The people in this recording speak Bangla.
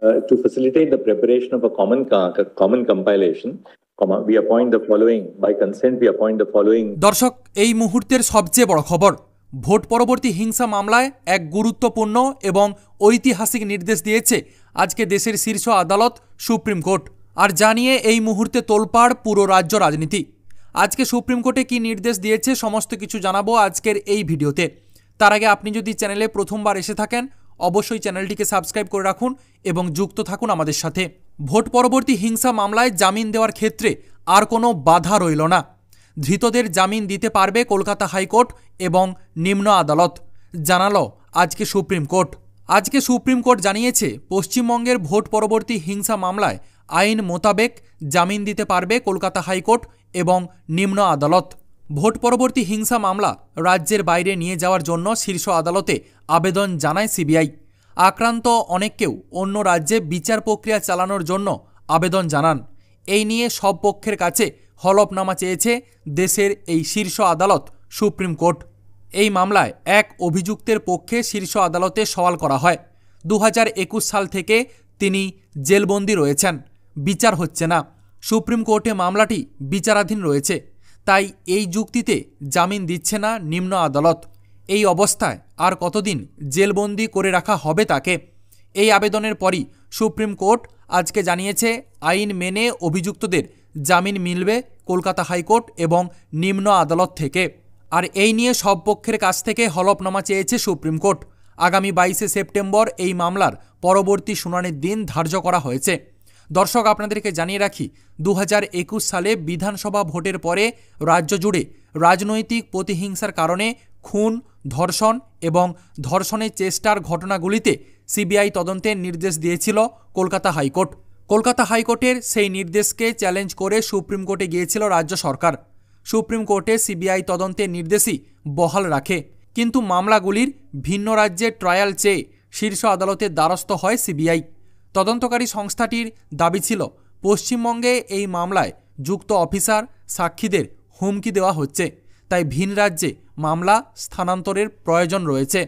To facilitate the preparation of a common compilation, we appoint the following by consent. We appoint the following. দর্শক, এই মুহূর্তের সবচেয়ে বড় খবর, ভোট পরবর্তী হিংসা মামলায় এক গুরুত্বপূর্ণ এবং ঐতিহাসিক নির্দেশ দিয়েছে আজকে দেশের শীর্ষ আদালত সুপ্রিম কোর্ট। আর জানিয়ে এই মুহূর্তে তোলপাড় পুরো রাজ্য রাজনীতি। আজকে সুপ্রিম কোর্টে কি নির্দেশ দিয়েছে সমস্ত কিছু জানাবো আজকের এই ভিডিওতে। তার আগে আপনি যদি চ্যানেলে প্রথমবার এসে থাকেন অবশ্যই চ্যানেলটিকে সাবস্ক্রাইব করে রাখুন এবং যুক্ত থাকুন আমাদের সাথে। ভোট পরবর্তী হিংসা মামলায় জামিন দেওয়ার ক্ষেত্রে আর কোনো বাধা রইল না। ধৃতদের জামিন দিতে পারবে কলকাতা হাইকোর্ট এবং নিম্ন আদালত, জানালো আজকে সুপ্রিম কোর্ট। আজকে সুপ্রিম কোর্ট জানিয়েছে পশ্চিমবঙ্গের ভোট পরবর্তী হিংসা মামলায় আইন মোতাবেক জামিন দিতে পারবে কলকাতা হাইকোর্ট এবং নিম্ন আদালত। ভোট পরবর্তী হিংসা মামলা রাজ্যের বাইরে নিয়ে যাওয়ার জন্য শীর্ষ আদালতে আবেদন জানায় সিবিআই। আক্রান্ত অনেককেও অন্য রাজ্যে বিচার প্রক্রিয়া চালানোর জন্য আবেদন জানান। এই নিয়ে সব পক্ষের কাছে হলফনামা চেয়েছে দেশের এই শীর্ষ আদালত সুপ্রিম কোর্ট। এই মামলায় এক অভিযুক্তের পক্ষে শীর্ষ আদালতে সওয়াল করা হয়। 2021 সাল থেকে তিনি জেলবন্দি রয়েছেন, বিচার হচ্ছে না। সুপ্রিম কোর্টে মামলাটি বিচারাধীন রয়েছে, তাই এই যুক্তিতে জামিন দিচ্ছে না নিম্ন আদালত। এই অবস্থায় আর কতদিন জেলবন্দি করে রাখা হবে তাকে? এই আবেদনের পরই সুপ্রিম কোর্ট আজকে জানিয়েছে আইন মেনে অভিযুক্তদের জামিন মিলবে কলকাতা হাইকোর্ট এবং নিম্ন আদালত থেকে। আর এই নিয়ে সব পক্ষের কাছ থেকে হলফনামা চেয়েছে সুপ্রিম কোর্ট। আগামী 22শে সেপ্টেম্বর এই মামলার পরবর্তী শুনানির দিন ধার্য করা হয়েছে। দর্শক, আপনাদেরকে জানিয়ে রাখি 2021 সালে বিধানসভা ভোটের পরে রাজ্য জুড়ে রাজনৈতিক প্রতিহিংসার কারণে খুন, ধর্ষণ এবং ধর্ষণের চেষ্টার ঘটনাগুলিতে সিবিআই তদন্তের নির্দেশ দিয়েছিল কলকাতা হাইকোর্ট। কলকাতা হাইকোর্টের সেই নির্দেশকে চ্যালেঞ্জ করে সুপ্রিম কোর্টে গিয়েছিল রাজ্য সরকার। সুপ্রিম কোর্টে সিবিআই তদন্তের নির্দেশই বহাল রাখে, কিন্তু মামলাগুলির ভিন্ন রাজ্যের ট্রায়াল চেয়ে শীর্ষ আদালতের দ্বারস্থ হয় সিবিআই। তদন্তকারী সংস্থাটির দাবি ছিল পশ্চিমবঙ্গে এই মামলায় যুক্ত অফিসার সাক্ষীদের হুমকি দেওয়া হচ্ছে, তাই ভিন রাজ্যে মামলা স্থানান্তরের প্রয়োজন রয়েছে।